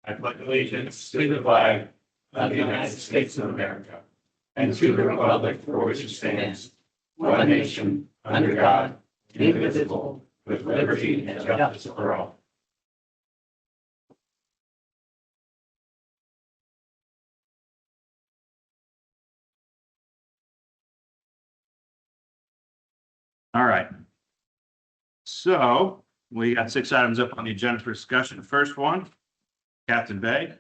I pledge allegiance to the flag of the United States of America and to the republic for which it stands, one nation, under God, indivisible, with liberty and justice for all. All right. So we got 6 items up on the agenda for discussion. First one, Captain Bay.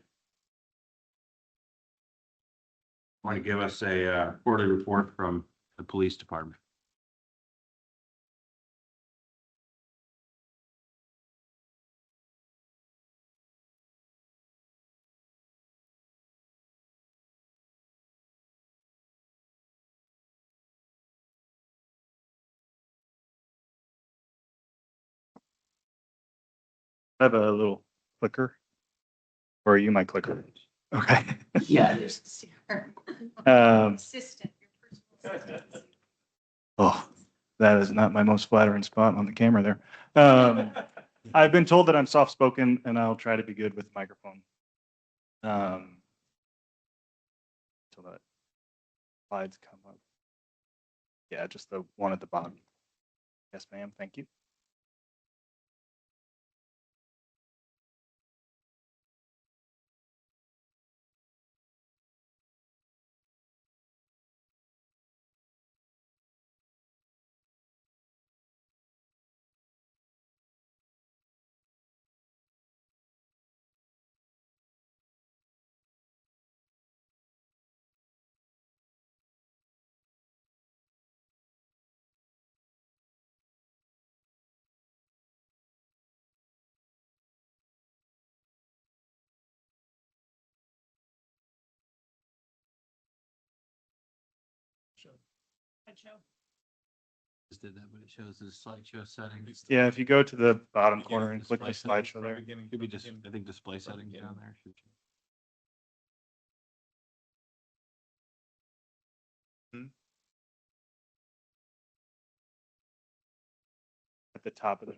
Want to give us a quarterly report from the police department. I have a little clicker. Or are you my clicker? Okay. Yeah, there's Assistant, your personal assistant. Oh, that is not my most flattering spot on the camera there. I've been told that I'm soft-spoken and I'll try to be good with the microphone. Until that slides come up. Yeah, just the one at the bottom. Yes, ma'am. Thank you. Just did that, but it shows the slideshow settings. Yeah, if you go to the bottom corner and click the slideshow there. Could be just, I think display settings down there. At the top of the.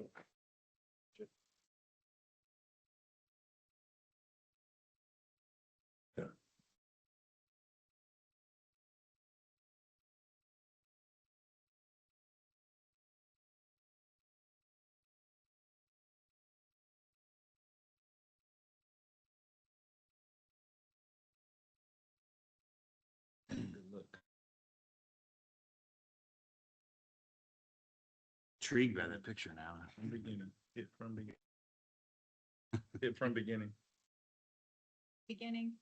Look. Intrigued by that picture now. From beginning, hit from beginning. Hit from beginning. Beginning.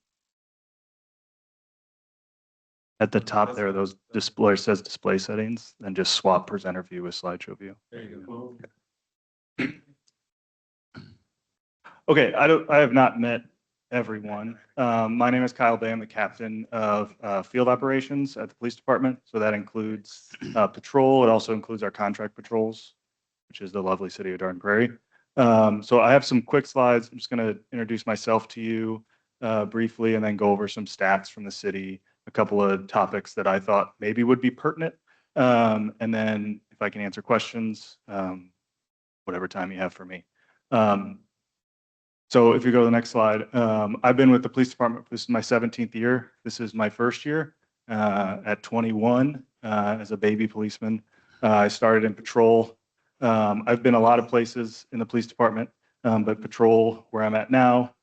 At the top there, those display says display settings, then just swap presenter view with slideshow view. There you go. Okay, I have not met everyone. My name is Kyle Bay. I'm the captain of field operations at the police department. So that includes patrol. It also includes our contract patrols, which is the lovely city of Darden Prairie. So I have some quick slides. I'm just going to introduce myself to you briefly and then go over some stats from the city, a couple of topics that I thought maybe would be pertinent. And then if I can answer questions, whatever time you have for me. So if you go to the next slide, I've been with the police department. This is my 17th year. This is my first year at 21 as a baby policeman. I started in patrol. I've been a lot of places in the police department, but patrol, where I'm at now,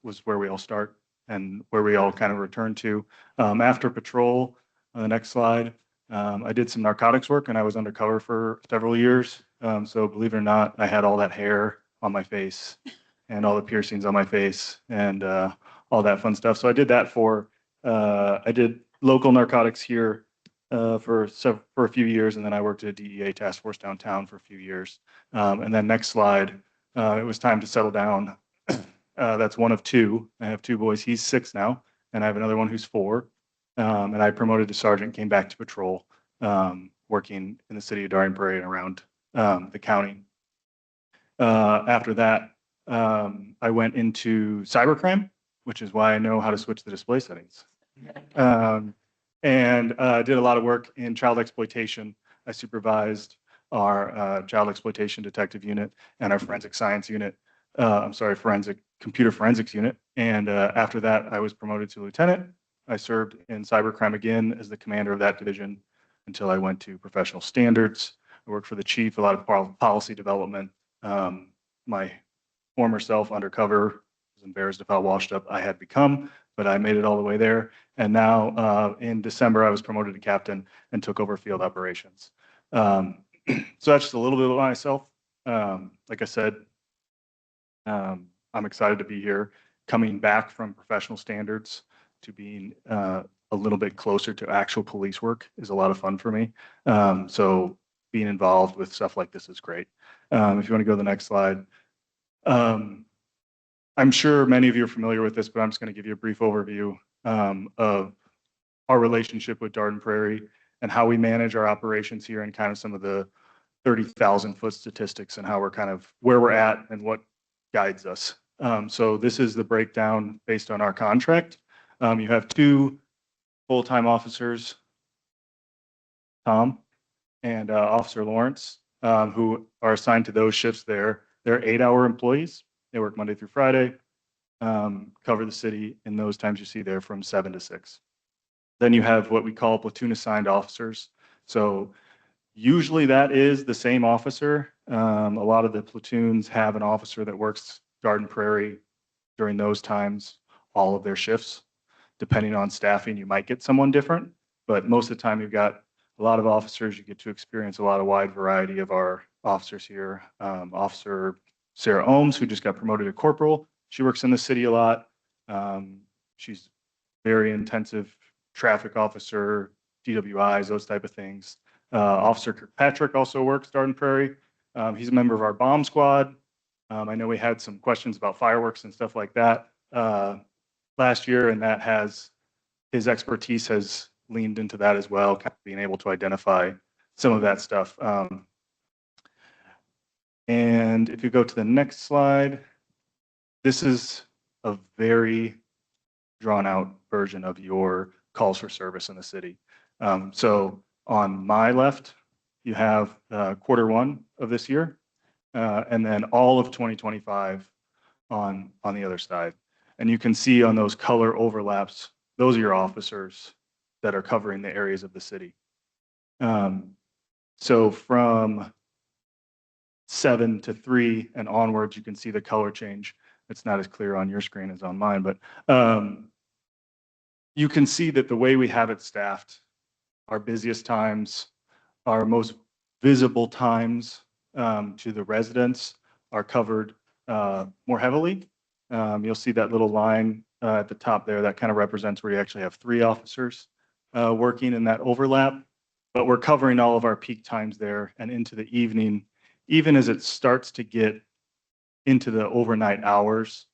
was where we all start and where we all kind of return to. After patrol, on the next slide, I did some narcotics work and I was undercover for several years. So believe it or not, I had all that hair on my face and all the piercings on my face and all that fun stuff. So I did that I did local narcotics here for a few years, and then I worked at a DEA task force downtown for a few years. And then next slide, it was time to settle down. That's one of two. I have two boys. He's 6 now, and I have another one who's 4. And I promoted to sergeant, came back to patrol, working in the city of Darden Prairie and around the county. After that, I went into cybercrime, which is why I know how to switch the display settings. And did a lot of work in child exploitation. I supervised our child exploitation detective unit and our forensic science unit. computer forensics unit. And after that, I was promoted to lieutenant. I served in cybercrime again as the commander of that division until I went to professional standards. I worked for the chief, a lot of policy development. My former self undercover was embarrassed of how washed up I had become, but I made it all the way there. And now in December, I was promoted to captain and took over field operations. So that's just a little bit about myself. Like I said, I'm excited to be here, coming back from professional standards to being a little bit closer to actual police work is a lot of fun for me. So being involved with stuff like this is great. If you want to go to the next slide. I'm sure many of you are familiar with this, but I'm just going to give you a brief overview of our relationship with Darden Prairie and how we manage our operations here and kind of some of the 30,000 foot statistics and how we're kind of where we're at and what guides us. So this is the breakdown based on our contract. You have two full-time officers, Tom and Officer Lawrence, who are assigned to those shifts there. They're 8-hour employees. They work Monday through Friday, cover the city in those times you see there from 7 to 6. Then you have what we call platoon assigned officers. So usually that is the same officer. A lot of the platoons have an officer that works Garden Prairie during those times, all of their shifts. Depending on staffing, you might get someone different, but most of the time you've got a lot of officers. You get to experience a lot of wide variety of our officers here. Officer Sarah Ohms, who just got promoted to corporal. She works in the city a lot. She's very intensive traffic officer, DWIs, those type of things. Officer Kirkpatrick also works Garden Prairie. He's a member of our bomb squad. I know we had some questions about fireworks and stuff like that last year, and that has his expertise has leaned into that as well, kind of being able to identify some of that stuff. And if you go to the next slide, this is a very drawn out version of your calls for service in the city. So on my left, you have Q1 of this year, and then all of 2025 on the other side. And you can see on those color overlaps, those are your officers that are covering the areas of the city. So from 7 to 3 and onwards, you can see the color change. It's not as clear on your screen as on mine, but you can see that the way we have it staffed, our busiest times, our most visible times to the residents are covered more heavily. You'll see that little line at the top there that kind of represents where you actually have 3 officers working in that overlap, but we're covering all of our peak times there and into the evening, even as it starts to get into the overnight hours.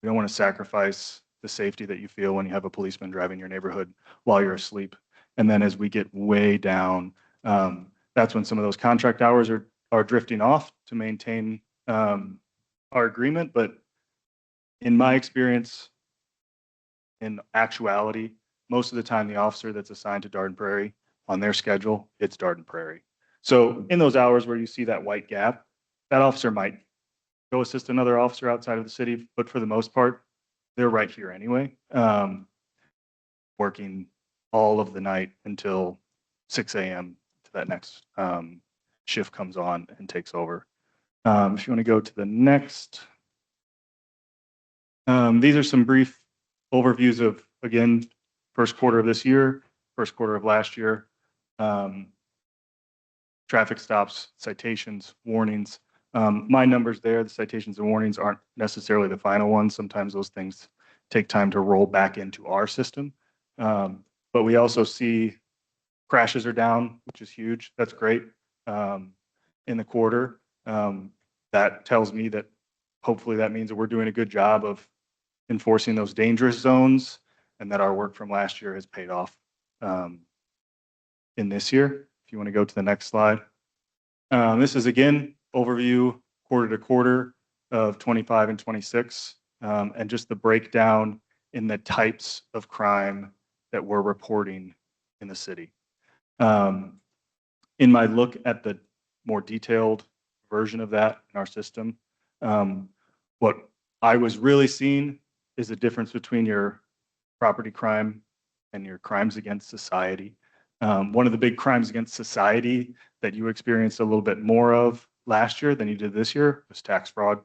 We don't want to sacrifice the safety that you feel when you have a policeman driving your neighborhood while you're asleep. And then as we get way down, that's when some of those contract hours are drifting off to maintain our agreement. But in my experience, in actuality, most of the time the officer that's assigned to Darden Prairie on their schedule, it's Darden Prairie. So in those hours where you see that white gap, that officer might go assist another officer outside of the city, but for the most part, they're right here anyway, working all of the night until 6 a.m. to that next shift comes on and takes over. If you want to go to the next, these are some brief overviews of, again, first quarter of this year, first quarter of last year, traffic stops, citations, warnings. My numbers there, the citations and warnings aren't necessarily the final ones. Sometimes those things take time to roll back into our system. But we also see crashes are down, which is huge. That's great. In the quarter, that tells me that hopefully that means that we're doing a good job of enforcing those dangerous zones and that our work from last year has paid off in this year. If you want to go to the next slide. This is again, overview quarter to quarter of 25 and 26, and just the breakdown in the types of crime that we're reporting in the city. In my look at the more detailed version of that in our system, what I was really seeing is the difference between your property crime and your crimes against society. One of the big crimes against society that you experienced a little bit more of last year than you did this year was tax fraud.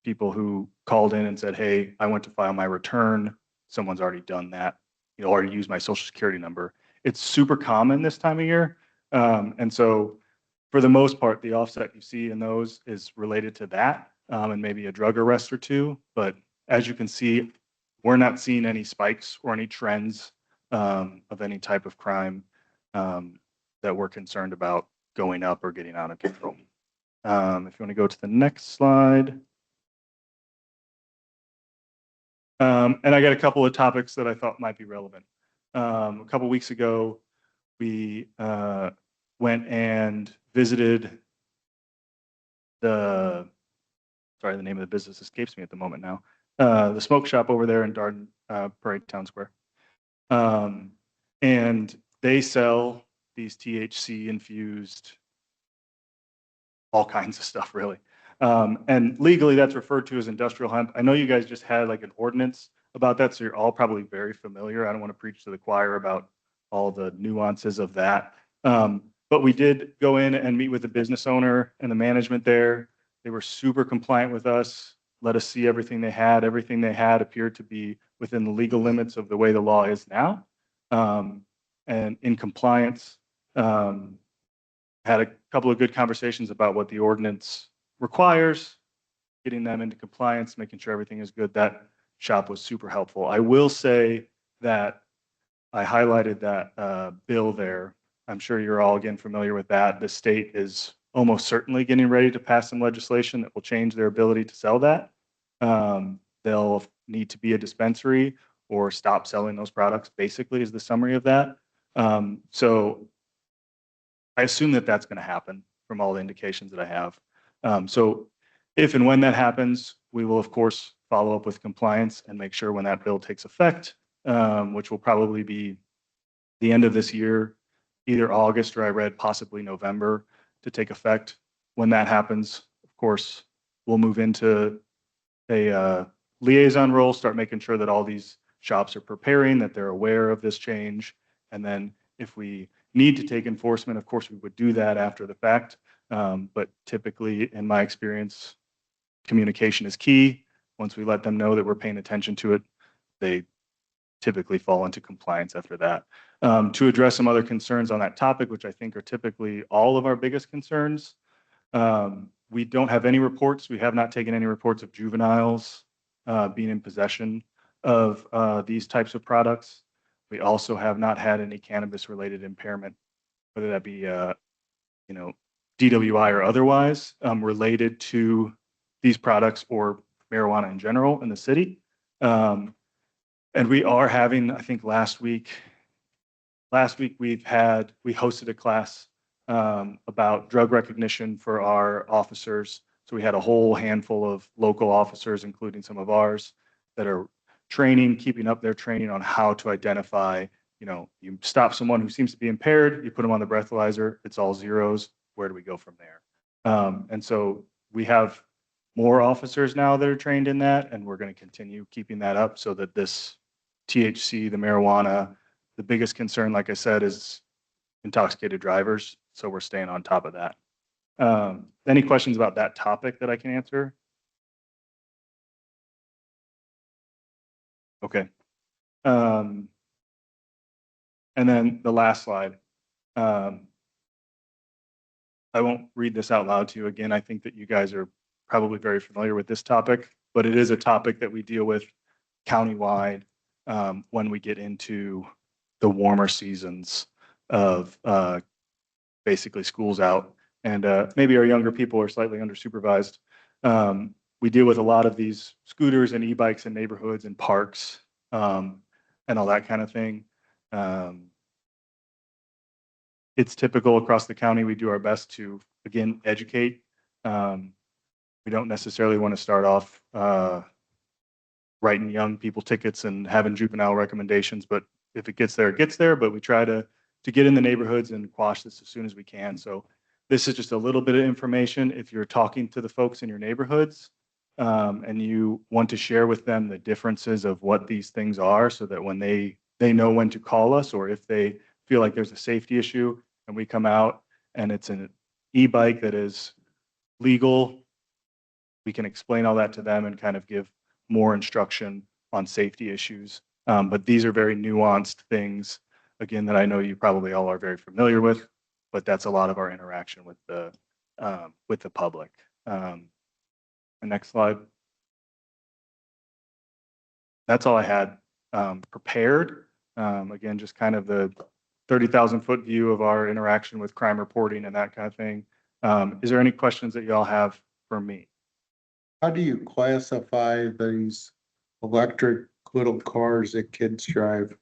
People who called in and said, hey, I went to file my return. Someone's already done that, already used my social security number. It's super common this time of year. And so for the most part, the offset you see in those is related to that, and maybe a drug arrest or two. But as you can see, we're not seeing any spikes or any trends of any type of crime that we're concerned about going up or getting out of control. If you want to go to the next slide. And I got a couple of topics that I thought might be relevant. A couple weeks ago, we went and visited the name of the business escapes me at the moment now. The smoke shop over there in Darden Parade Town Square. And they sell these THC infused all kinds of stuff, really. And legally, that's referred to as industrial hemp. I know you guys just had like an ordinance about that, so you're all probably very familiar. I don't want to preach to the choir about all the nuances of that. But we did go in and meet with the business owner and the management there. They were super compliant with us, let us see everything they had. Everything they had appeared to be within the legal limits of the way the law is now, and in compliance. Had a couple of good conversations about what the ordinance requires, getting them into compliance, making sure everything is good. That shop was super helpful. I will say that I highlighted that bill there. I'm sure you're all again familiar with that. The state is almost certainly getting ready to pass some legislation that will change their ability to sell that. They'll need to be a dispensary or stop selling those products, basically, is the summary of that. So I assume that that's going to happen from all the indications that I have. So if and when that happens, we will, of course, follow up with compliance and make sure when that bill takes effect, which will probably be the end of this year, either August or I read possibly November to take effect. When that happens, of course, we'll move into a liaison role, start making sure that all these shops are preparing, that they're aware of this change. And then if we need to take enforcement, of course, we would do that after the fact. But typically, in my experience, communication is key. Once we let them know that we're paying attention to it, they typically fall into compliance after that. To address some other concerns on that topic, which I think are typically all of our biggest concerns, we don't have any reports. We have not taken any reports of juveniles being in possession of these types of products. We also have not had any cannabis-related impairment, whether that be, DWI or otherwise, related to these products or marijuana in general in the city. And we are having, I think last week we hosted a class about drug recognition for our officers. So we had a whole handful of local officers, including some of ours, that are training, keeping up their training on how to identify, you stop someone who seems to be impaired, you put them on the breathalyzer, it's all zeros. Where do we go from there? And so we have more officers now that are trained in that, and we're going to continue keeping that up so that this THC, the marijuana, the biggest concern, like I said, is intoxicated drivers. So we're staying on top of that. Any questions about that topic that I can answer? Okay. And then the last slide. I won't read this out loud to you again. I think that you guys are probably very familiar with this topic, but it is a topic that we deal with countywide when we get into the warmer seasons of basically school's out, and maybe our younger people are slightly under supervised. We deal with a lot of these scooters and e-bikes in neighborhoods and parks and all that kind of thing. It's typical across the county. We do our best to, again, educate. We don't necessarily want to start off writing young people tickets and having juvenile recommendations, but if it gets there, it gets there. But we try to get in the neighborhoods and quash this as soon as we can. So this is just a little bit of information. If you're talking to the folks in your neighborhoods, and you want to share with them the differences of what these things are so that when they know when to call us, or if they feel like there's a safety issue and we come out and it's an e-bike that is legal, we can explain all that to them and kind of give more instruction on safety issues. But these are very nuanced things, again, that I know you probably all are very familiar with, but that's a lot of our interaction with the public. The next slide. That's all I had prepared. Again, just kind of the 30,000-foot view of our interaction with crime reporting and that kind of thing. Is there any questions that y'all have for me? How do you classify these electric little cars that kids drive?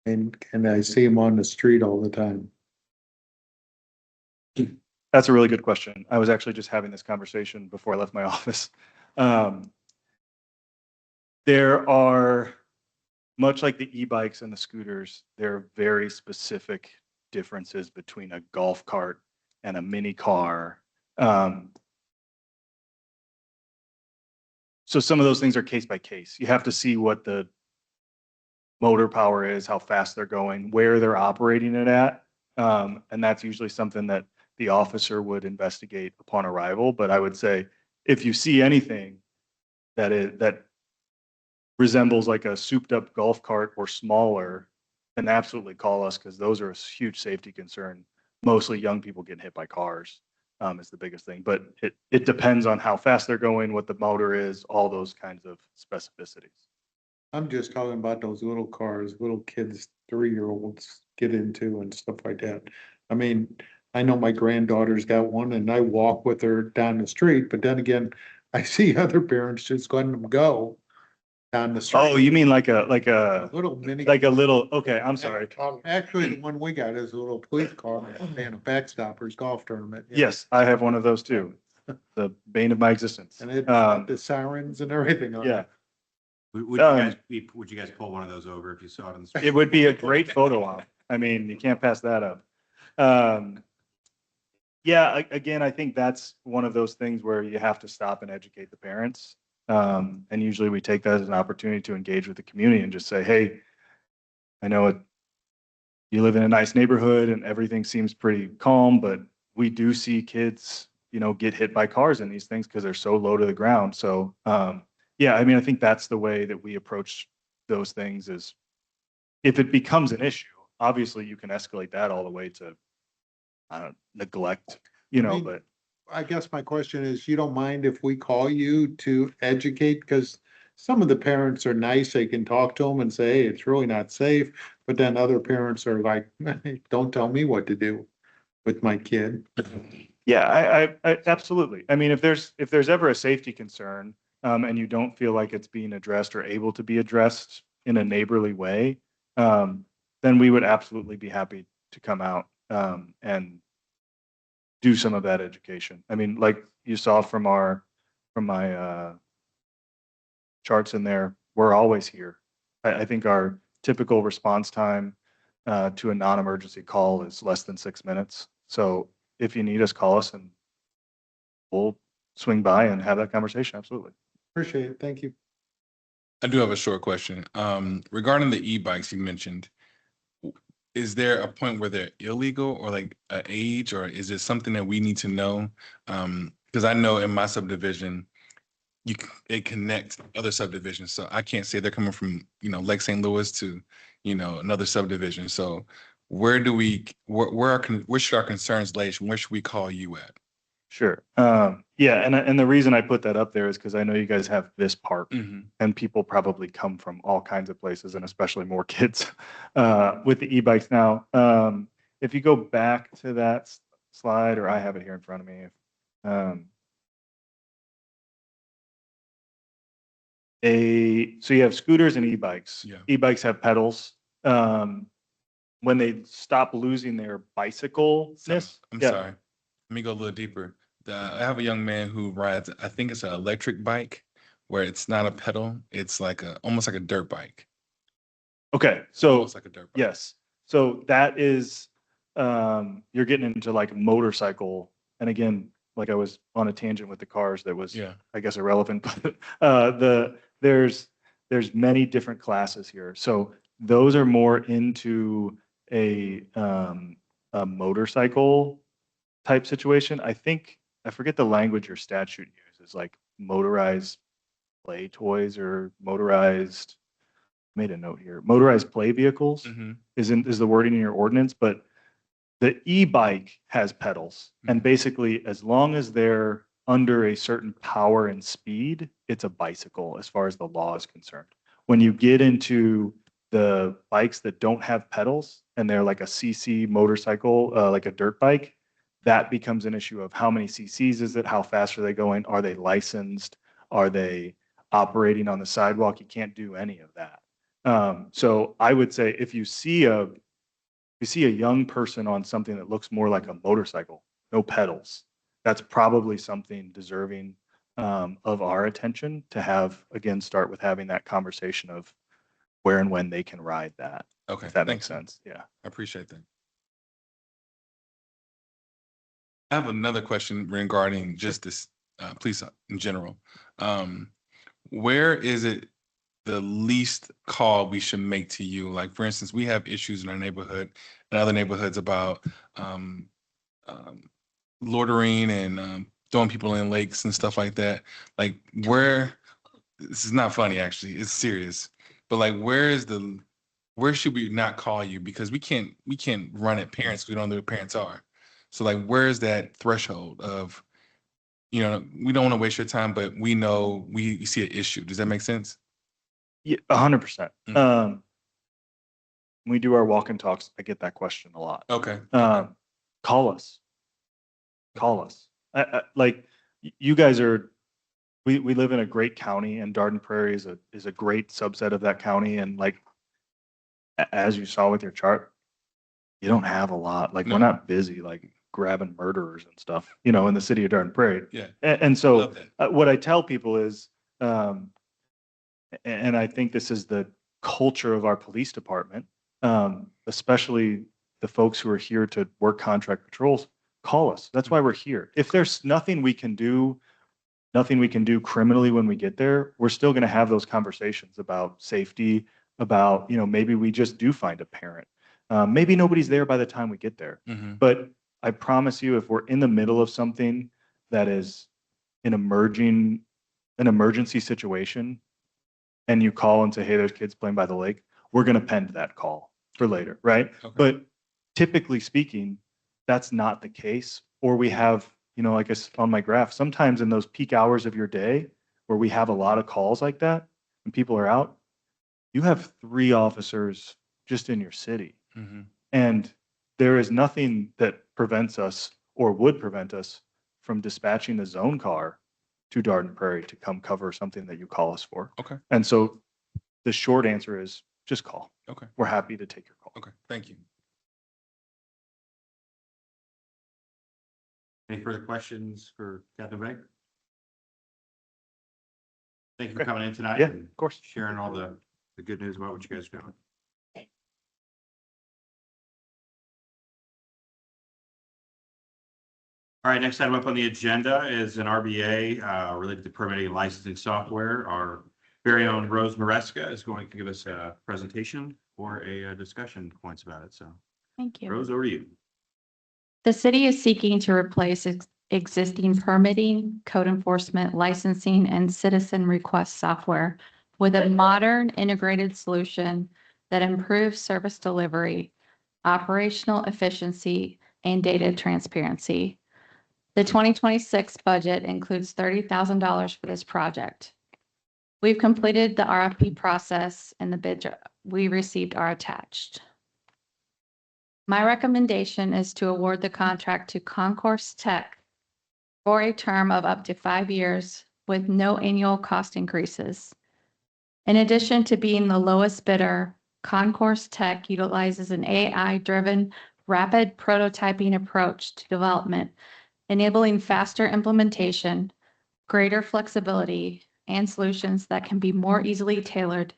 And I see them on the street all the time. That's a really good question. I was actually just having this conversation before I left my office. There are, much like the e-bikes and the scooters, there are very specific differences between a golf cart and a mini car. So some of those things are case by case. You have to see what the motor power is, how fast they're going, where they're operating it at. And that's usually something that the officer would investigate upon arrival. But I would say if you see anything that resembles like a souped up golf cart or smaller, then absolutely call us, because those are a huge safety concern. Mostly young people getting hit by cars is the biggest thing. But it depends on how fast they're going, what the motor is, all those kinds of specificities. I'm just talking about those little cars, little kids, 3-year-olds get into and stuff like that. I mean, I know my granddaughter's got one and I walk with her down the street, but then again, I see other parents just letting them go down the street. Oh, you mean like a Little mini. little, okay, I'm sorry. Actually, the one we got is a little police car and a backstoppers golf tournament. Yes, I have one of those too. The bane of my existence. And it got the sirens and everything on Yeah, it. Would you guys pull one of those over if you saw it on the street? it would be a great photo op. I mean, you can't pass that up. Yeah, again, I think that's one of those things where you have to stop and educate the parents. And usually we take that as an opportunity to engage with the community and just say, hey, I know you live in a nice neighborhood and everything seems pretty calm, but we do see kids, get hit by cars in these things because they're so low to the ground. So, yeah, I mean, I think that's the way that we approach those things. Is if it becomes an issue, obviously you can escalate that all the way to neglect, but I guess my question is, you don't mind if we call you to educate? Because some of the parents are nice, they can talk to them and say, hey, it's really not safe. But then other parents are like, don't tell me what to do with my kid. yeah, I absolutely. I mean, if there's ever a safety concern, and you don't feel like it's being addressed or able to be addressed in a neighborly way, then we would absolutely be happy to come out, and do some of that education. I mean, like you saw from my charts in there, we're always here. I think our typical response time to a non-emergency call is less than 6 minutes. So if you need us, call us and we'll swing by and have that conversation. Absolutely. Appreciate it. Thank you. I do have a short question. Regarding the e-bikes you mentioned, is there a point where they're illegal or like an age, or is it something that we need to know? Because I know in my subdivision, it connects other subdivisions. So I can't say they're coming from, Lake St. Louis to, another subdivision. So where should our concerns lay? Where should we call you at? Sure. Yeah, and the reason I put that up there is because I know you guys have this park, and people probably come from all kinds of places, and especially more kids with the e-bikes now. If you go back to that slide, or I have it here in front of me. So you have scooters and e-bikes. Yeah. E-bikes have pedals. When they stop losing their bicycle-ness. I'm sorry. Let me go a little deeper. I have a young man who rides, I think it's an electric bike where it's not a pedal. It's like almost like a dirt bike. Okay, so Almost like a dirt bike. yes, so that is, you're getting into like motorcycle. And again, like I was on a tangent with the cars that was, Yeah. I guess, irrelevant, but there's many different classes here. So those are more into a motorcycle type situation. I think, I forget the language your statute uses, like motorized play toys or motorized, made a note here, motorized play vehicles Mhm. is the wording in your ordinance, but the e-bike has pedals. And Mhm. basically, as long as they're under a certain power and speed, it's a bicycle as far as the law is concerned. When you get into the bikes that don't have pedals and they're like a CC motorcycle, like a dirt bike, that becomes an issue of how many CCs is it? How fast are they going? Are they licensed? Are they operating on the sidewalk? You can't do any of that. So I would say if you see a young person on something that looks more like a motorcycle, no pedals, that's probably something deserving of our attention to have, again, start with having that conversation of where and when they can ride that, Okay. if that thank makes you. sense. Yeah. I appreciate that. I have another question regarding just this police in general. Where is it the least call we should make to you? Like, for instance, we have issues in our neighborhood and other neighborhoods about um, um, loitering and throwing people in lakes and stuff like that. Like, where, this is not funny, actually, it's serious. But like, where should we not call you? Because we can't run at parents. We don't know who parents are. So like, where's that threshold of, we don't want to waste your time, but we know we see an issue. Does that make sense? Yeah, 100%. Mm. When we do our walk and talks, I get that question a lot. Okay. Call us. Call us. Like you guys are, we live in a great county, and Darden Prairie is a great subset of that county. And like, as you saw with your chart, you don't have a lot. Like, No. we're not busy like grabbing murderers and stuff, in the city of Darden Prairie. Yeah. And so Love that. what I tell people is, and I think this is the culture of our police department, especially the folks who are here to work contract patrols, call us. That's why we're here. If there's nothing we can do criminally when we get there, we're still going to have those conversations about safety, about, maybe we just do find a parent. Maybe nobody's there by the time we get there. Mm-hmm. But I promise you, if we're in the middle of something that is an emergency situation, and you call and say, hey, there's kids playing by the lake, we're going to pend that call for later, right? Okay. But typically speaking, that's not the case. Or we have, like on my graph, sometimes in those peak hours of your day where we have a lot of calls like that and people are out, you have 3 officers just in your city. Mm-hmm. And there is nothing that prevents us or would prevent us from dispatching a zone car to Darden Prairie to come cover something that you call us for. Okay. And so the short answer is just call. Okay. We're happy to take your call. Okay. Thank you. Any further questions for Captain Bank? Thank you for Okay. coming in tonight. Yeah, and of course. sharing all the good news about what you guys are doing. All right, next item up on the agenda is an RBA related to permitting and licensing software. Our very own Rose Maresca is going to give us a presentation or a discussion points about it. So Thank you. Rose, over to you. The city is seeking to replace existing permitting, code enforcement, licensing, and citizen request software with a modern integrated solution that improves service delivery, operational efficiency, and data transparency. The 2026 budget includes $30,000 for this project. We've completed the RFP process and the bids we received are attached. My recommendation is to award the contract to Concourse Tech for a term of up to 5 years with no annual cost increases. In addition to being the lowest bidder, Concourse Tech utilizes an AI-driven rapid prototyping approach to development, enabling faster implementation, greater flexibility, and solutions that can be more easily tailored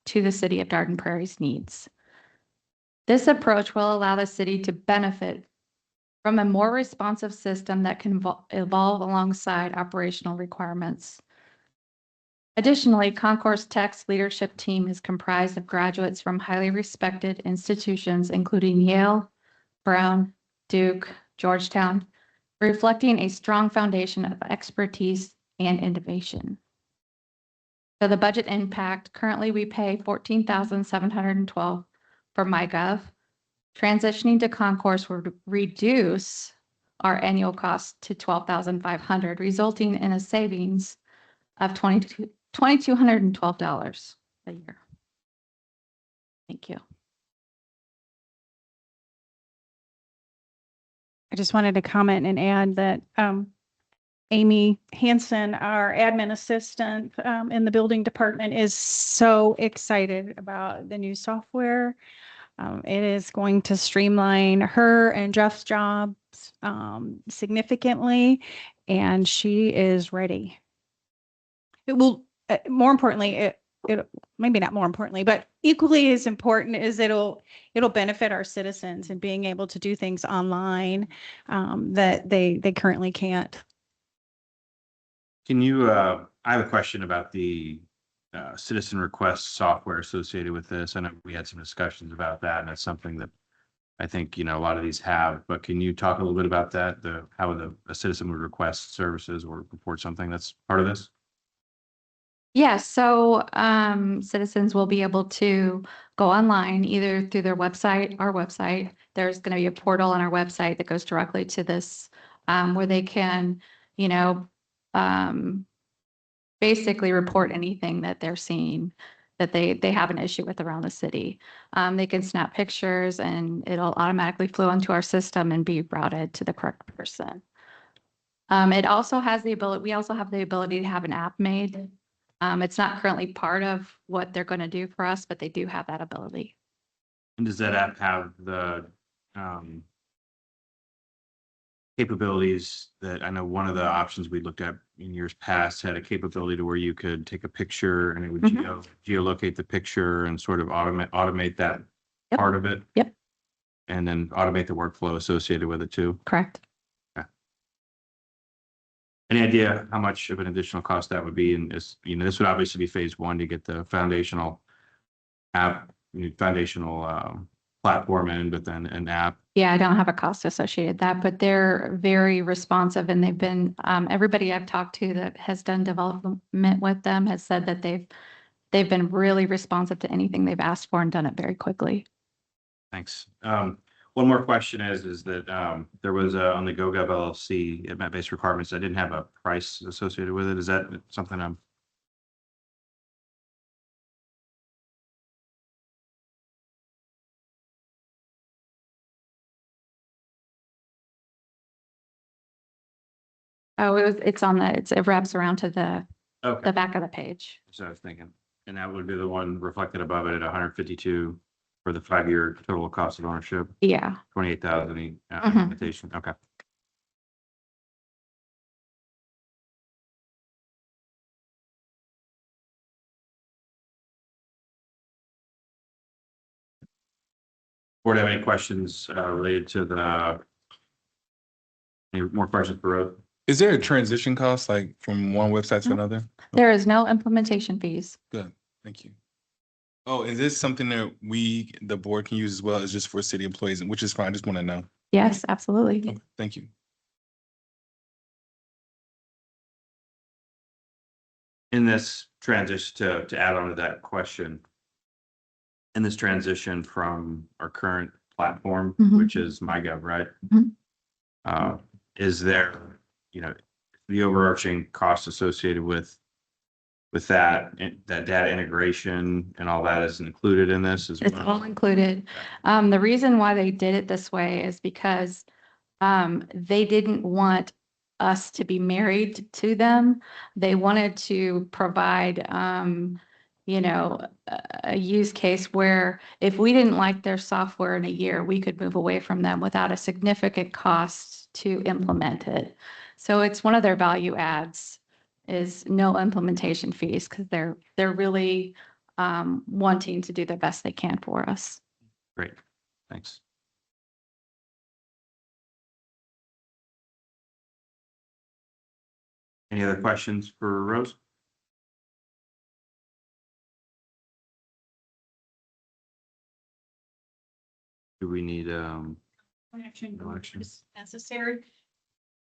to the city of Darden Prairie's needs. This approach will allow the city to benefit from a more responsive system that can evolve alongside operational requirements. Additionally, Concourse Tech's leadership team is comprised of graduates from highly respected institutions, including Yale, Brown, Duke, Georgetown, reflecting a strong foundation of expertise and innovation. So the budget impact, currently we pay $14,712 for MyGov. Transitioning to Concourse would reduce our annual cost to $12,500, resulting in a savings of $2,212 a year. Thank you. I just wanted to comment and add that Amy Hanson, our admin assistant in the building department, is so excited about the new software. It is going to streamline her and Jeff's jobs significantly, and she is ready. It will, more importantly, it maybe not more importantly, but equally as important is it'll benefit our citizens in being able to do things online that they currently can't. Can you, I have a question about the citizen request software associated with this. I know we had some discussions about that, and that's something that I think, a lot of these have, but can you talk a little bit about that, how a citizen would request services or report something that's part of this? Yeah, so citizens will be able to go online either through their website, our website. There's going to be a portal on our website that goes directly to this, where they can, basically report anything that they're seeing that they have an issue with around the city. They can snap pictures and it'll automatically flow into our system and be routed to the correct person. It also has the ability, we also have the ability to have an app made. It's not currently part of what they're going to do for us, but they do have that ability. And does that app have the capabilities that I know one of the options we looked at in years past had a capability to where you could take a picture and it would geolocate the picture and sort of automate that Yep. part of it? Yep. And then automate the workflow associated with it too? Correct. Any idea how much of an additional cost that would be? And this would obviously be phase one to get the foundational app, foundational platform in, but then an app. Yeah, I don't have a cost associated with that, but they're very responsive and they've been, everybody I've talked to that has done development with them has said that they've been really responsive to anything they've asked for and done it very quickly. Thanks. One more question is that there was on the GoGov LLC, it met base requirements. I didn't have a price associated with it. Is that something I'm? Oh, it wraps around to the Okay. back of the page. So I was thinking, and that would be the one reflected above it at 152 for the 5-year total cost of ownership, Yeah. 28,000 Mhm. implementation. Okay. Board have any questions related to any more questions for Rose? Is there a transition cost like from one website to No. another? There is no implementation fees. Good, thank you. Oh, is this something that the board can use as well as just for city employees, which is fine, I just want to know. Yes, absolutely. Okay, thank you. In this transition, to add on to that question, in this transition from our current platform, Mhm. which is MyGov, right? Mhm. Is there, the overarching cost associated with that data integration and all that is included in this as It's well? all included. The reason why they did it this way is because they didn't want us to be married to them. They wanted to provide, a use case where if we didn't like their software in a year, we could move away from them without a significant cost to implement it. So it's one of their value adds is no implementation fees because they're really wanting to do the best they can for us. Great, thanks. Any other questions for Rose? Do we need, Action No action. is necessary.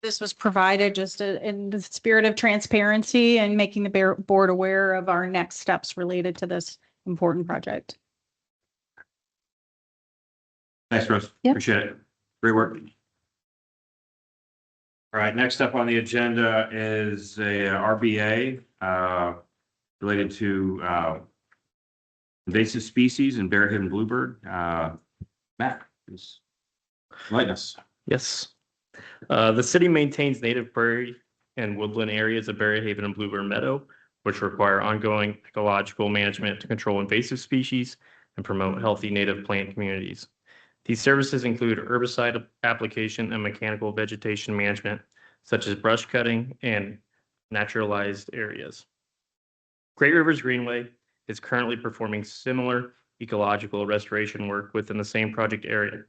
This was provided just in the spirit of transparency and making the board aware of our next steps related to this important project. thanks, Rose. Yep. Appreciate it. Great work. All right, next up on the agenda is a RBA related to invasive species and Bearhead bluebird. Matt, please enlighten us. Yes. The city maintains native prairie and woodland areas of Berry Haven and Bluebird Meadow, which require ongoing ecological management to control invasive species and promote healthy native plant communities. These services include herbicide application and mechanical vegetation management, such as brush cutting and naturalized areas. Great Rivers Greenway is currently performing similar ecological restoration work within the same project area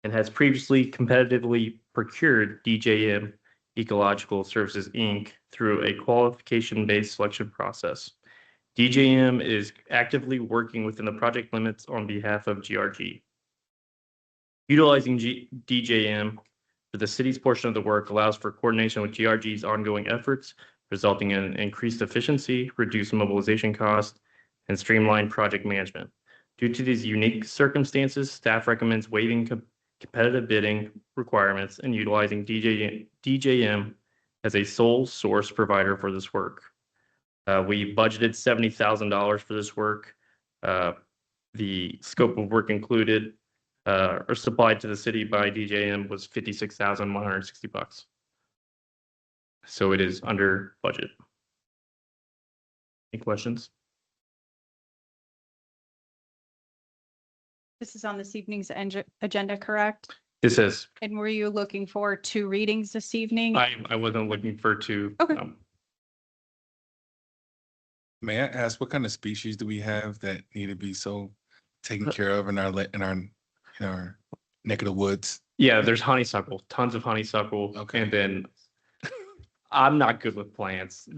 and has previously competitively procured DJM Ecological Services, Inc. through a qualification-based selection process. DJM is actively working within the project limits on behalf of GRG. Utilizing DJM for the city's portion of the work allows for coordination with GRG's ongoing efforts, resulting in increased efficiency, reduced mobilization costs, and streamlined project management. Due to these unique circumstances, staff recommends waiving competitive bidding requirements and utilizing DJM as a sole source provider for this work. We budgeted $70,000 for this work. The scope of work included or supplied to the city by DJM was $56,160. So it is under budget. Any questions? This is on this evening's agenda, correct? This is, And were you looking for 2 readings this evening? I wasn't looking for two. Okay. May I ask, what kind of species do we have that need to be so taken care of in our neck of the woods? Yeah, there's honeysuckle, tons of honeysuckle. Okay. And then I'm not good with plants.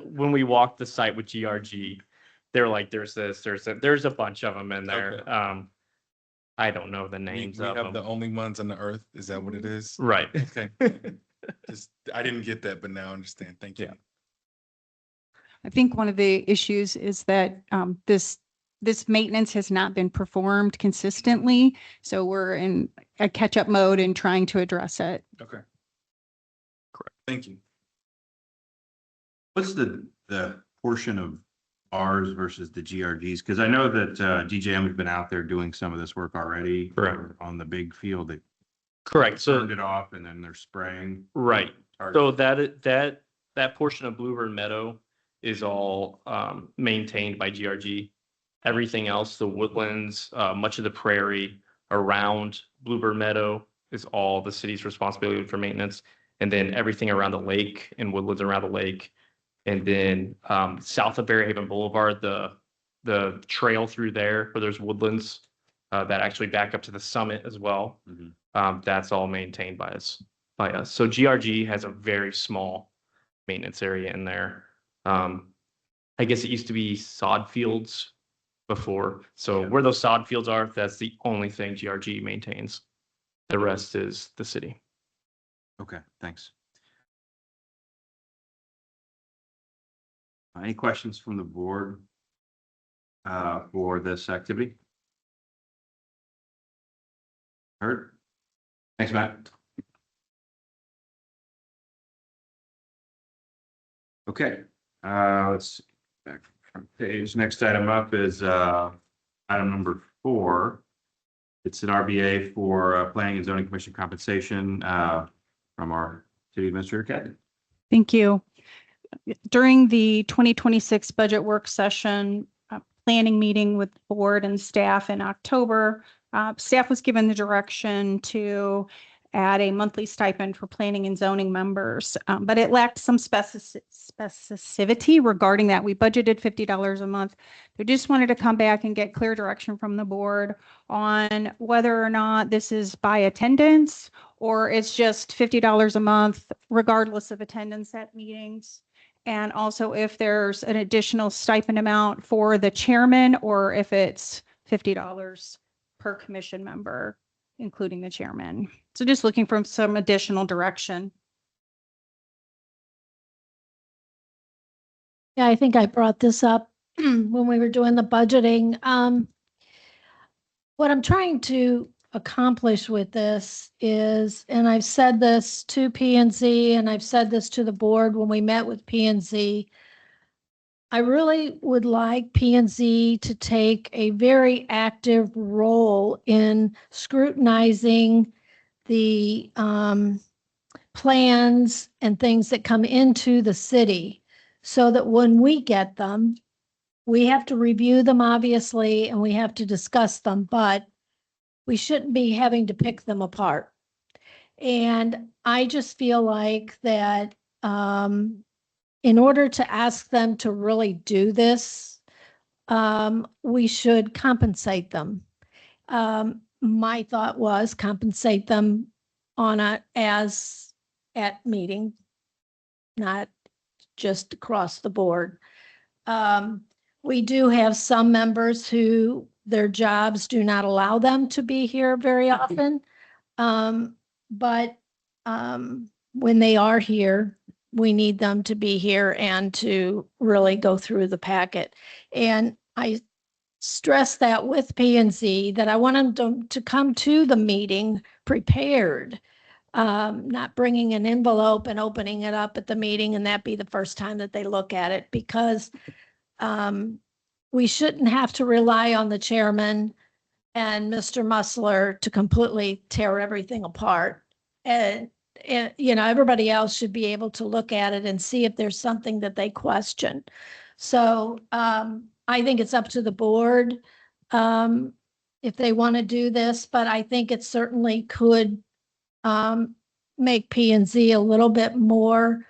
When we walked the site with GRG, they're like, there's this, there's a bunch of them in there. Okay. I don't know the We names we of have the them. only ones on the earth. Is that what it is? Right. Okay. Just, I didn't get that, but now I understand. Thank you. Yeah. I think one of the issues is that this maintenance has not been performed consistently. So we're in a catch-up mode and trying to address it. Okay. Correct. Thank you. What's the portion of ours versus the GRGs? Because I know that DJM has been out there doing some of this work already. Correct. On the big field. They Correct. So, turned it off and then they're spraying. right. Target. So that portion of Bluebird Meadow is all maintained by GRG. Everything else, the woodlands, much of the prairie around Bluebird Meadow is all the city's responsibility for maintenance. And then everything around the lake and woodlands around the lake. And then south of Berry Haven Boulevard, the trail through there where there's woodlands that actually back up to the summit as well. Mhm. That's all maintained by us. So GRG has a very small maintenance area in there. I guess it used to be sod fields before. So Yeah. where those sod fields are, that's the only thing GRG maintains. The rest is the city. Okay, thanks. Any questions from the board for this activity? Heard? Thanks, Matt. Okay, let's see. Back front page. Next item up is item number 4. It's an RBA for Planning and Zoning Commission compensation from our city administrator, Kathy. Thank you. During the 2026 budget work session, planning meeting with board and staff in October, staff was given the direction to add a monthly stipend for planning and zoning members, but it lacked some specificity regarding that. We budgeted $50 a month. We just wanted to come back and get clear direction from the board on whether or not this is by attendance or it's just $50 a month, regardless of attendance at meetings. And also if there's an additional stipend amount for the chairman, or if it's $50 per commission member, including the chairman. So just looking for some additional direction. Yeah, I think I brought this up when we were doing the budgeting. What I'm trying to accomplish with this is, and I've said this to P and Z, and I've said this to the board when we met with P and Z. I really would like P and Z to take a very active role in scrutinizing the plans and things that come into the city, so that when we get them, we have to review them, obviously, and we have to discuss them, but we shouldn't be having to pick them apart. And I just feel like that in order to ask them to really do this, we should compensate them. My thought was compensate them on a as at meeting, not just across the board. We do have some members who their jobs do not allow them to be here very often. But when they are here, we need them to be here and to really go through the packet. And I stress that with P and Z, that I want them to come to the meeting prepared, not bringing an envelope and opening it up at the meeting and that be the first time that they look at it, because we shouldn't have to rely on the chairman and Mr. Musler to completely tear everything apart. And everybody else should be able to look at it and see if there's something that they question. So I think it's up to the board if they want to do this, but I think it certainly could make P and Z a little bit more,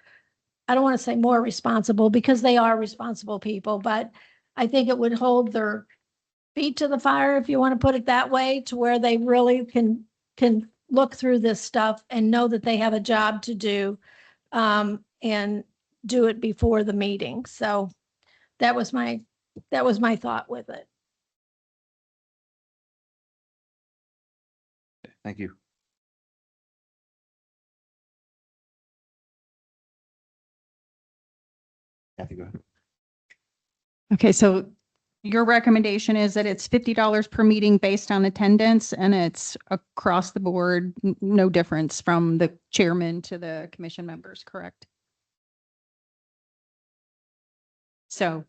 I don't want to say more responsible, because they are responsible people, but I think it would hold their feet to the fire, if you want to put it that way, to where they really can look through this stuff and know that they have a job to do, and do it before the meeting. So that was my thought with it. Thank you. Kathy, go ahead. Okay, so your recommendation is that it's $50 per meeting based on attendance, and it's across the board, no difference from the chairman to the commission members, correct? So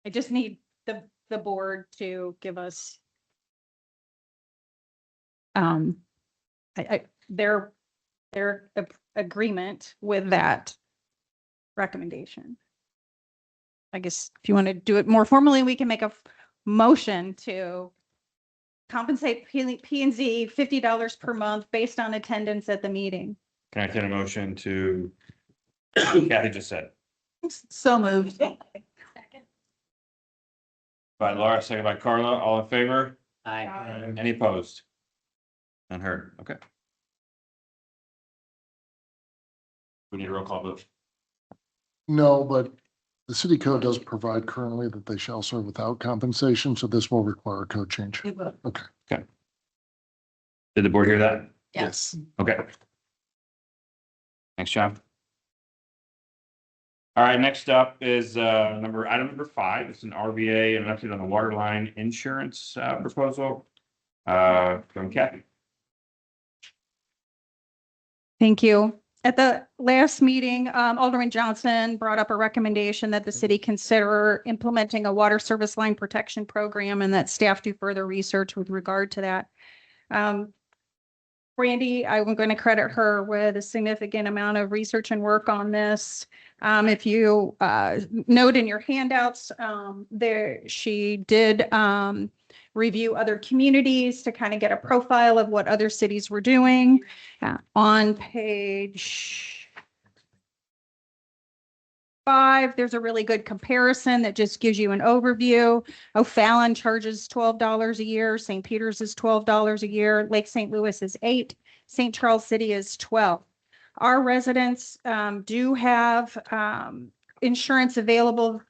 I just need the board to give us their agreement with that recommendation. I guess if you want to do it more formally, we can make a motion to compensate P and Z $50 per month based on attendance at the meeting. Can I take a motion to, Kathy just said, So moved. by Laura, second by Carla, all in favor? Aye. Any opposed? None heard, okay. We need a roll call vote. No, but the city code does provide currently that they shall serve without compensation, so this will require a code change. Okay. Did the board hear that? Yes. Okay. Thanks, John. All right, next up is item number 5. It's an RVA and an update on the water line insurance proposal from Kathy. Thank you. At the last meeting, Alderman Johnson brought up a recommendation that the city consider implementing a water service line protection program, and that staff do further research with regard to that. Brandy, I'm going to credit her with a significant amount of research and work on this. If you note in your handouts, she did review other communities to kind of get a profile of what other cities were doing. On page 5, there's a really good comparison that just gives you an overview. O'Fallon charges $12 a year. St. Peter's is $12 a year. Lake St. Louis is $8. St. Charles City is $12. Our residents do have insurance available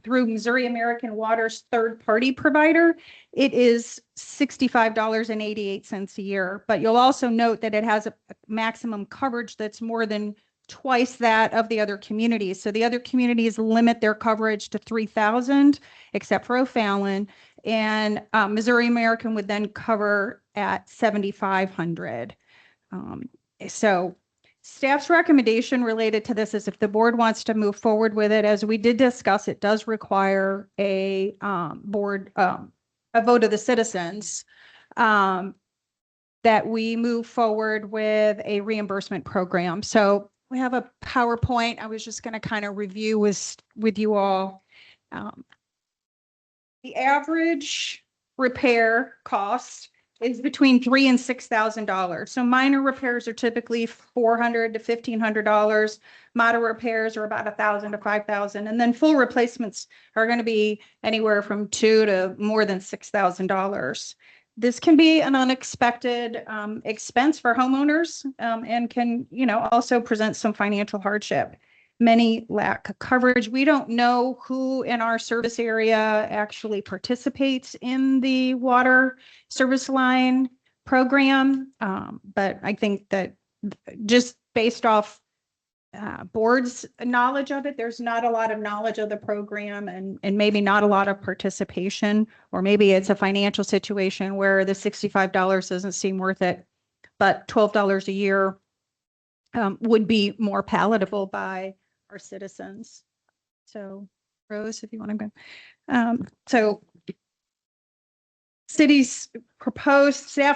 through Missouri American Water's third-party provider, it is $65.88 a year. But you'll also note that it has a maximum coverage that's more than twice that of the other communities. So the other communities limit their coverage to 3,000, except for O'Fallon, and Missouri American would then cover at 7,500. So staff's recommendation related to this is if the board wants to move forward with it, as we did discuss, it does require a board, a vote of the citizens, that we move forward with a reimbursement program. So we have a PowerPoint. I was just going to kind of review with you all. The average repair cost is between $3,000 and $6,000. So minor repairs are typically $400 to $1,500. Moderate repairs are about $1,000 to $5,000, and then full replacements are going to be anywhere from $2,000 to more than $6,000. This can be an unexpected expense for homeowners, and can, also present some financial hardship. Many lack coverage. We don't know who in our service area actually participates in the water service line program. But I think that just based off board's knowledge of it, there's not a lot of knowledge of the program, and maybe not a lot of participation, or maybe it's a financial situation where the $65 doesn't seem worth it, but $12 a year would be more palatable by our citizens. So Rose, if you want to go. So staff's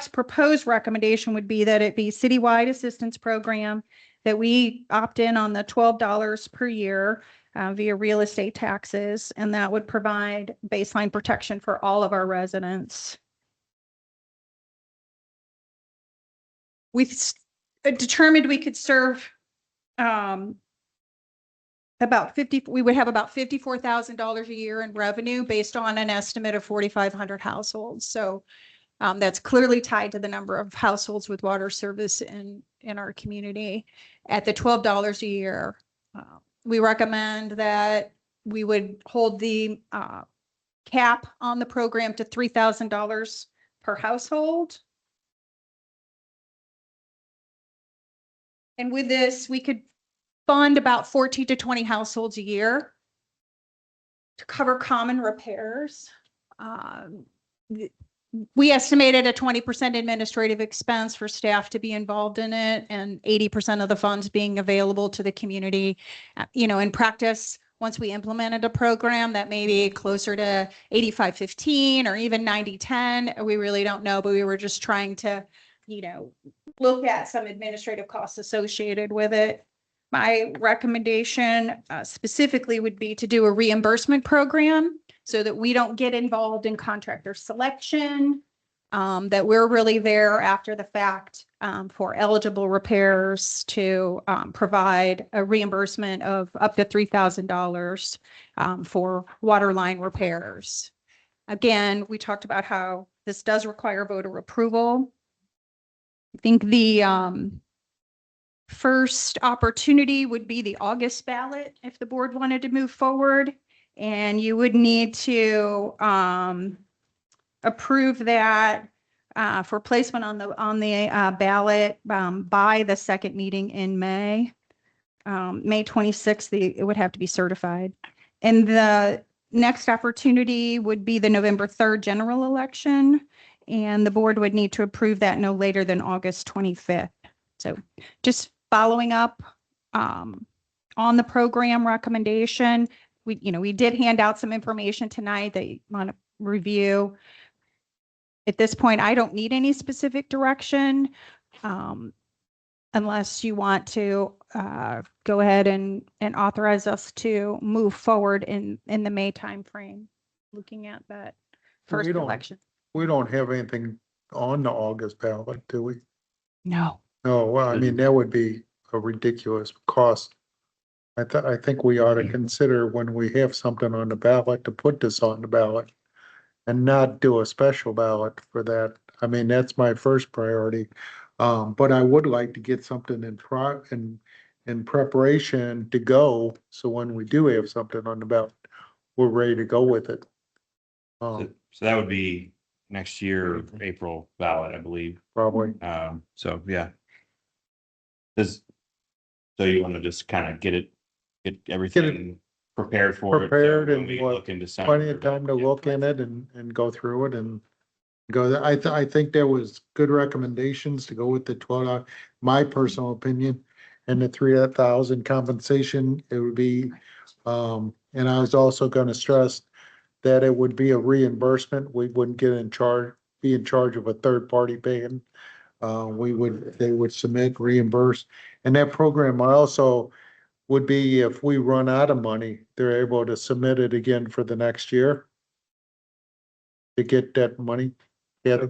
proposed recommendation would be that it be citywide assistance program, that we opt in on the $12 per year via real estate taxes, and that would provide baseline protection for all of our residents. We determined we could serve we would have about $54,000 a year in revenue based on an estimate of 4,500 households. So that's clearly tied to the number of households with water service in our community. At the $12 a year, we recommend that we would hold the cap on the program to $3,000 per household. And with this, we could fund about 14 to 20 households a year to cover common repairs. We estimated a 20% administrative expense for staff to be involved in it, and 80% of the funds being available to the community. In practice, once we implemented a program, that may be closer to 85-15 or even 90-10. We really don't know, but we were just trying to, look at some administrative costs associated with it. My recommendation specifically would be to do a reimbursement program so that we don't get involved in contractor selection, that we're really there after the fact for eligible repairs to provide a reimbursement of up to $3,000 for water line repairs. Again, we talked about how this does require voter approval. I think the first opportunity would be the August ballot if the board wanted to move forward, and you would need to approve that for placement on the ballot by the second meeting in May. May 26th, it would have to be certified. And the next opportunity would be the November 3rd general election, and the board would need to approve that no later than August 25th. So just following up on the program recommendation, we did hand out some information tonight that you want to review. At this point, I don't need any specific direction unless you want to go ahead and authorize us to move forward in the May timeframe, looking at that first election. We don't have anything on the August ballot, do we? No. No, well, I mean, that would be a ridiculous cost. I think we ought to consider when we have something on the ballot to put this on the ballot and not do a special ballot for that. I mean, that's my first priority. But I would like to get something in preparation to go. So when we do have something on the ballot, we're ready to go with it. So that would be next year, April ballot, I believe. Probably. So yeah. So you want to just kind of get everything prepared for it. Prepared so when and we what- look in December. Plenty of time to look in it and go through it and go there. I think there was good recommendations to go with the 12, my personal opinion. And the 3,000 compensation, it would be, and I was also gonna stress that it would be a reimbursement. We wouldn't be in charge of a third party paying. They would submit, reimburse. And that program also would be if we run out of money, they're able to submit it again for the next year to get that money. Yeah,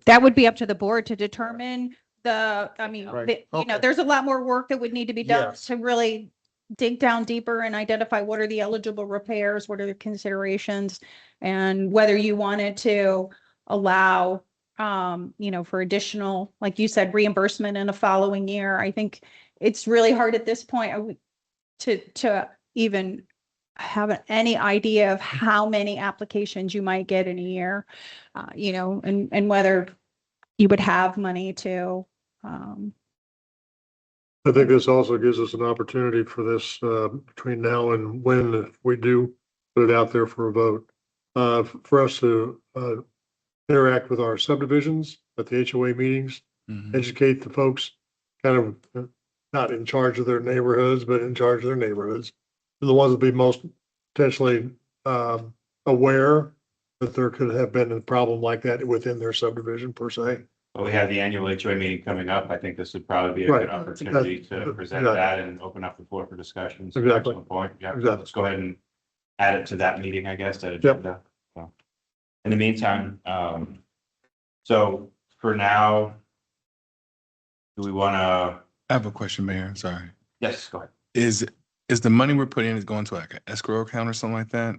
That would be up to the board to determine Right. Okay. there's a lot more work that would need to be done Yes. to really dig down deeper and identify what are the eligible repairs, what are the considerations, and whether you wanted to allow, for additional, like you said, reimbursement in a following year. I think it's really hard at this point to even have any idea of how many applications you might get in a year, and whether you would have money to, I think this also gives us an opportunity for this, between now and when if we do put it out there for a vote. For us to, interact with our subdivisions at the HOA meetings, educate the folks kind of not in charge of their neighborhoods, but in charge of their neighborhoods. They're the ones that be most potentially, aware that there could have been a problem like that within their subdivision per se. Well, we have the annual HOA meeting coming up. I think this would probably be a Right. good opportunity to present Exactly. that and open up the floor for discussions. Exactly. Excellent point. Yeah, Exactly. let's go ahead and add it to that meeting, I guess, that agenda. So, in the meantime, so for now, do we want to, I have a question, Mayor. Sorry. yes, go ahead. Is the money we're putting in is going to like an escrow account or something like that?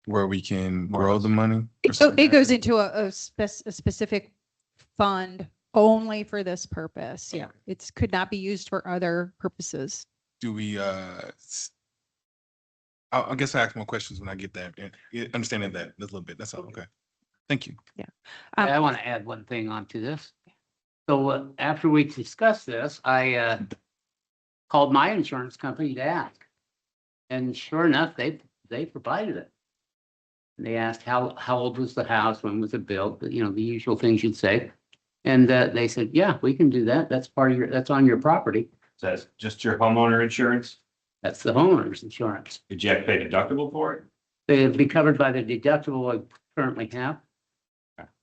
Where we can grow the money? or it something? goes into a specific fund only for this purpose. Yeah, could not be used for other purposes. Do we, I guess I ask more questions when I get that, understanding that a little bit. That's all. Okay. Thank you. I want to add one thing onto this. So after we discussed this, I called my insurance company to ask. And sure enough, they provided it. They asked how old was the house, when was it built, the usual things you'd say. And they said, yeah, we can do that. That's that's on your property. So that's just your homeowner insurance? That's the homeowner's insurance. Did you have to pay deductible for it? They'd be covered by the deductible I currently have.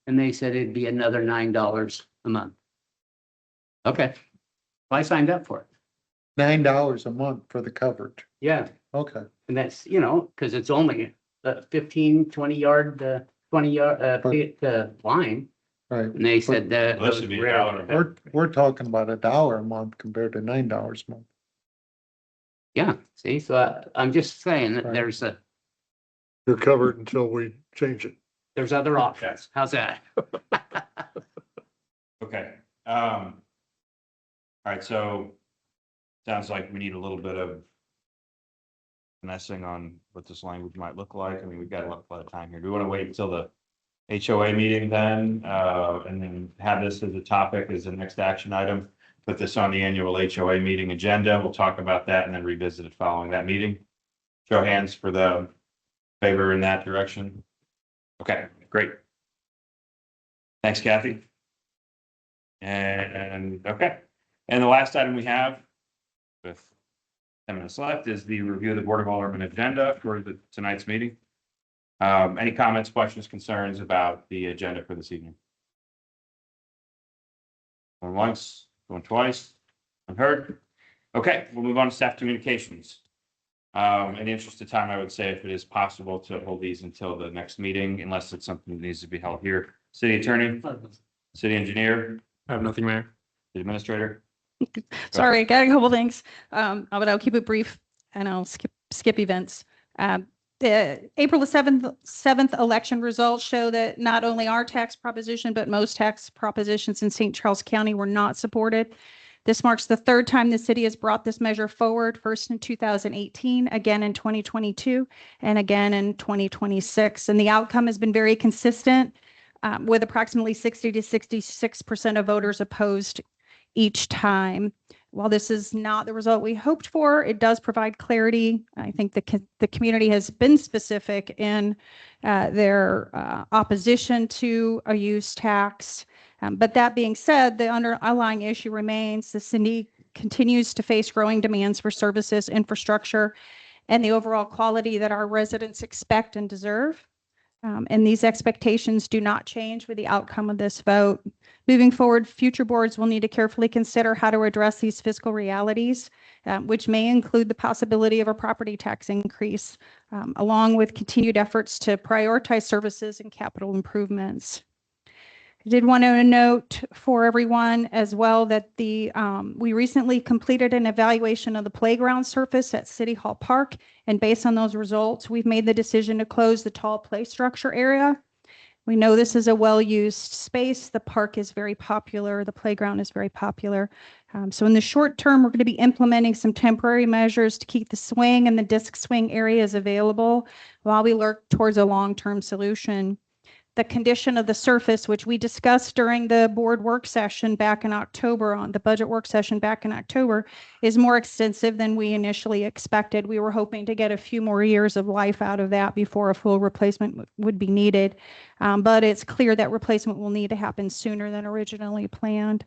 And they said it'd be another $9 a month. Okay. I signed up for it. $9 a month for the coverage. Yeah. Okay. And that's, because it's only a 15, 20 yard, 20 yard, feet line. Right. And they said that. Well, this would be $1 a month. We're talking about $1 a month compared to $9 a month. Yeah, see, so I'm just saying that Right. You're covered until we change it. there's other options. How's that? Okay. All right, so sounds like we need a little bit of finessing on what this language might look like. I mean, we've got a lot of time here. Do we want to wait until the HOA meeting then, and then have this as a topic as the next action item? Put this on the annual HOA meeting agenda. We'll talk about that and then revisit it following that meeting. Show of hands for the favor in that direction. Okay, great. Thanks, Kathy. And okay, and the last item we have with 10 minutes left is the review of the Board of Aldermen agenda for tonight's meeting. Any comments, questions, concerns about the agenda for this evening? Going once, going twice, unheard. Okay, we'll move on to staff communications. In the interest of time, I would say if it is possible to hold these until the next meeting, unless it's something that needs to be held here. City attorney, city engineer, I have nothing, Mayor. the administrator. Sorry, I got a couple things, but I'll keep it brief and I'll skip events. The April the 7th election results show that not only our tax proposition, but most tax propositions in St. Charles County were not supported. This marks the third time the city has brought this measure forward, first in 2018, again in 2022, and again in 2026. And the outcome has been very consistent, with approximately 60 to 66% of voters opposed each time. While this is not the result we hoped for, it does provide clarity. I think the community has been specific in their opposition to a use tax. But that being said, the underlying issue remains. The city continues to face growing demands for services, infrastructure, and the overall quality that our residents expect and deserve. And these expectations do not change with the outcome of this vote. Moving forward, future boards will need to carefully consider how to address these fiscal realities, which may include the possibility of a property tax increase, along with continued efforts to prioritize services and capital improvements. I did want to note for everyone as well that we recently completed an evaluation of the playground surface at City Hall Park. And based on those results, we've made the decision to close the tall play structure area. We know this is a well-used space. The park is very popular. The playground is very popular. So in the short term, we're going to be implementing some temporary measures to keep the swing and the disc swing areas available while we work towards a long-term solution. The condition of the surface, which we discussed during the board work session back in October, on the budget work session back in October, is more extensive than we initially expected. We were hoping to get a few more years of life out of that before a full replacement would be needed. But it's clear that replacement will need to happen sooner than originally planned.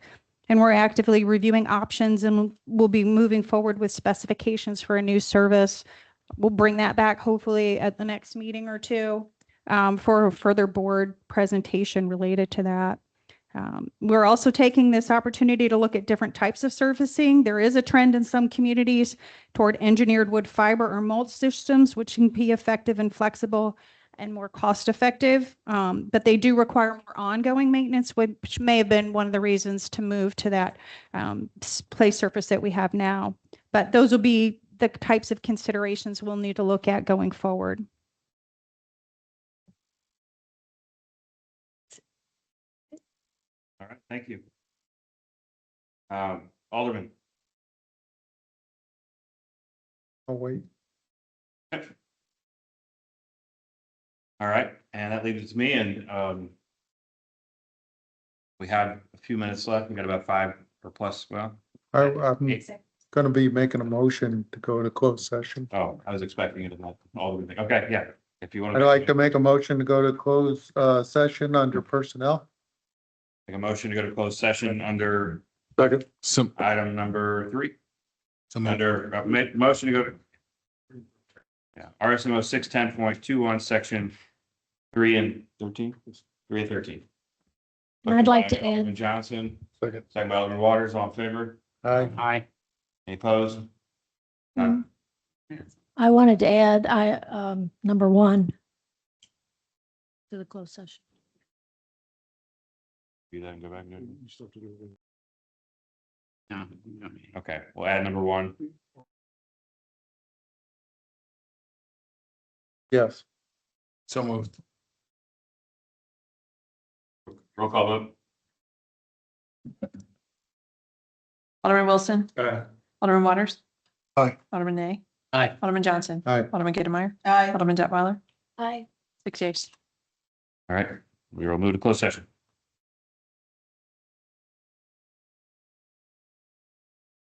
And we're actively reviewing options, and we'll be moving forward with specifications for a new service. We'll bring that back hopefully at the next meeting or two. For a further board presentation related to that. We're also taking this opportunity to look at different types of surfacing. There is a trend in some communities toward engineered wood fiber or mold systems, which can be effective and flexible and more cost effective, but they do require more ongoing maintenance, which may have been one of the reasons to move to that play surface that we have now. But those will be the types of considerations we'll need to look at going forward. All right, thank you. Alderman. Oh, wait. All right, and that leaves it to me, and we have a few minutes left. We got about 5 or plus. Well, I'm gonna be making a motion to go to closed session. oh, I was expecting it in that Alderman thing. Okay, yeah. If you want I'd like to make a motion to go to closed session under personnel. make a motion to go to closed session under Second. So, item number 3. so moved. Under motion to go to RSMO 610.21 section 3 and 13. 3 and 13. And I'd like to Motion by Alderman add, Johnson, Second. second by Alderman Waters, all in favor? Aye. Any opposed? Mm. I wanted to add, number 1 to the closed session. Do that and go back and do it. Okay, we'll add number 1. Yes. So moved. Roll call vote. Alderman Wilson. Alderman Waters. Aye. Alderman Nay. Aye. Alderman Johnson. Aye. Alderman Gatemeyer. Aye. Alderman Detweiler. Aye. 6 yeas. All right, we will move to closed session.